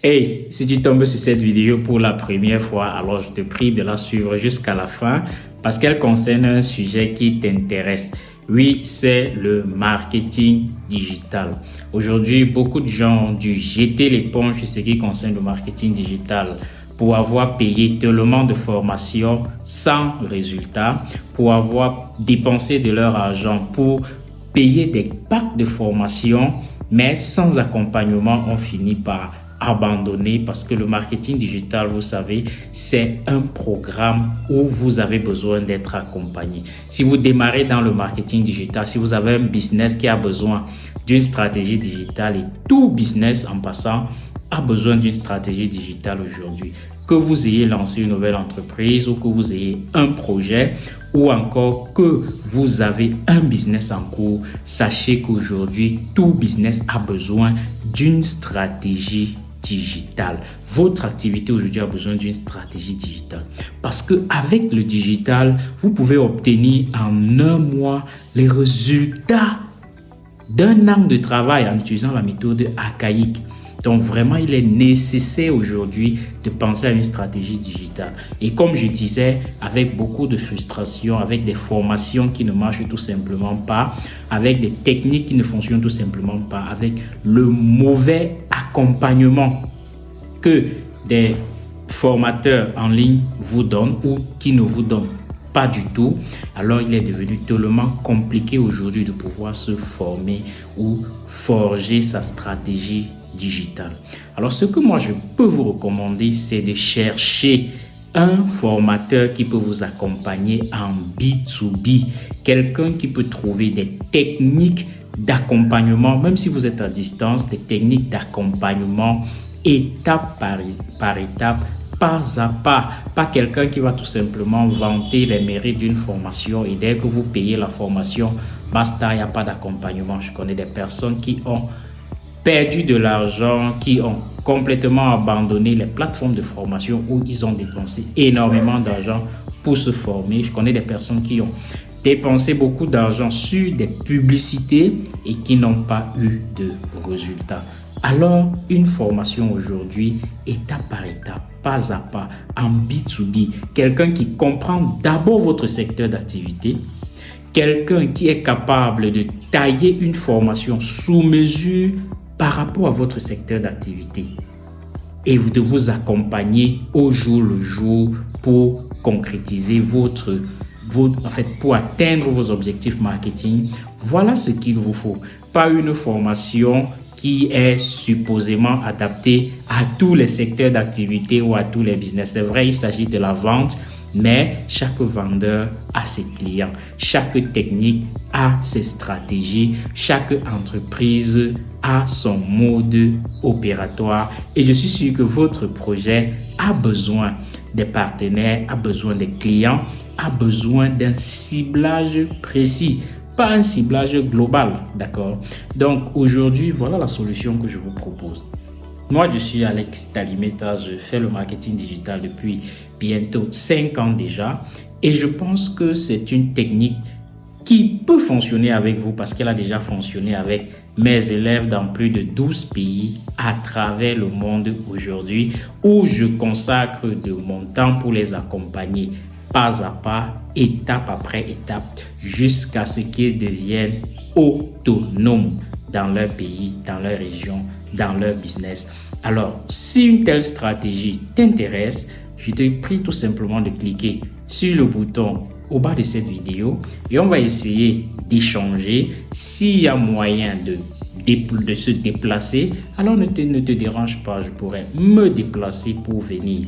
Hey, si tu tombes sur cette vidéo pour la première fois, alors je te prie de la suivre jusqu'à la fin parce qu'elle concerne un sujet qui t'intéresse. Oui, c'est le marketing digital. Aujourd'hui, beaucoup de gens ont dû jeter l'éponge sur ce qui concerne le marketing digital pour avoir payé tellement de formations sans résultat, pour avoir dépensé de leur argent pour payer des packs de formation, mais sans accompagnement, on finit par abandonner parce que le marketing digital, vous savez, c'est un programme où vous avez besoin d'être accompagné. Si vous démarrez dans le marketing digital, si vous avez un business qui a besoin d'une stratégie digitale, et tout business en passant a besoin d'une stratégie digitale aujourd'hui, que vous ayez lancé une nouvelle entreprise ou que vous ayez un projet ou encore que vous avez un business en cours, sachez qu'aujourd'hui, tout business a besoin d'une stratégie digitale. Votre activité aujourd'hui a besoin d'une stratégie digitale. Parce qu'avec le digital, vous pouvez obtenir en un mois les résultats d'un an de travail en utilisant la méthode archaïque. Donc vraiment, il est nécessaire aujourd'hui de penser à une stratégie digitale. Et comme je disais, avec beaucoup de frustration, avec des formations qui ne marchent tout simplement pas, avec des techniques qui ne fonctionnent tout simplement pas, avec le mauvais accompagnement que des formateurs en ligne vous donnent ou qui ne vous donnent pas du tout, alors il est devenu tellement compliqué aujourd'hui de pouvoir se former ou forger sa stratégie digitale. Alors ce que moi je peux vous recommander, c'est de chercher un formateur qui peut vous accompagner en B2B, quelqu'un qui peut trouver des techniques d'accompagnement, même si vous êtes à distance, des techniques d'accompagnement étape par étape, pas à pas quelqu'un qui va tout simplement vanter les mérites d'une formation et dès que vous payez la formation, basta, il n'y a pas d'accompagnement. Je connais des personnes qui ont perdu de l'argent, qui ont complètement abandonné les plateformes de formation où ils ont dépensé énormément d'argent pour se former. Je connais des personnes qui ont dépensé beaucoup d'argent sur des publicités et qui n'ont pas eu de résultats. Alors, une formation aujourd'hui, étape par étape, pas à pas, en B2B, quelqu'un qui comprend d'abord votre secteur d'activité, quelqu'un qui est capable de tailler une formation sous mesure par rapport à votre secteur d'activité et de vous accompagner au jour le jour pour concrétiser pour atteindre vos objectifs marketing. Voilà ce qu'il vous faut. Pas une formation qui est supposément adaptée à tous les secteurs d'activité ou à tous les business. C'est vrai, il s'agit de la vente, mais chaque vendeur a ses clients, chaque technique a ses stratégies, chaque entreprise a son mode opératoire et je suis sûr que votre projet a besoin des partenaires, a besoin des clients, a besoin d'un ciblage précis, pas un ciblage global, d'accord? Donc aujourd'hui, voilà la solution que je vous propose. Moi, je suis Alex Talimeta, je fais le marketing digital depuis bientôt 5 ans déjà et je pense que c'est une technique qui peut fonctionner avec vous parce qu'elle a déjà fonctionné avec mes élèves dans plus de 12 pays à travers le monde aujourd'hui où je consacre de mon temps pour les accompagner pas à pas, étape après étape, jusqu'à ce qu'ils deviennent autonomes dans leur pays, dans leur région, dans leur business. Alors, si une telle stratégie t'intéresse, je te prie tout simplement de cliquer sur le bouton au bas de cette vidéo et on va essayer d'échanger. S'il y a moyen de se déplacer, alors ne te dérange pas, je pourrais me déplacer pour venir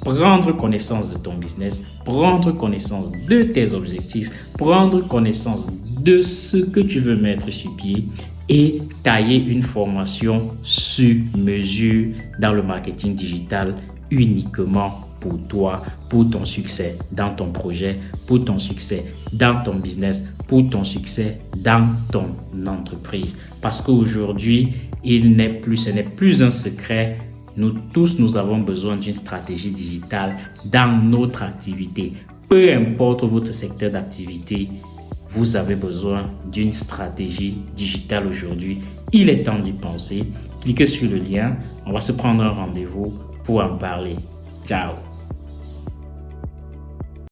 prendre connaissance de ton business, prendre connaissance de tes objectifs, prendre connaissance de ce que tu veux mettre sur pied et tailler une formation sur mesure dans le marketing digital uniquement pour toi, pour ton succès dans ton projet, pour ton succès dans ton business, pour ton succès dans ton entreprise. Parce qu'aujourd'hui, ce n'est plus un secret. Nous tous, nous avons besoin d'une stratégie digitale dans notre activité. Peu importe votre secteur d'activité, vous avez besoin d'une stratégie digitale aujourd'hui Il est temps d'y penser. Cliquez sur le lien. On va se prendre un rendez-vous pour en parler. Ciao.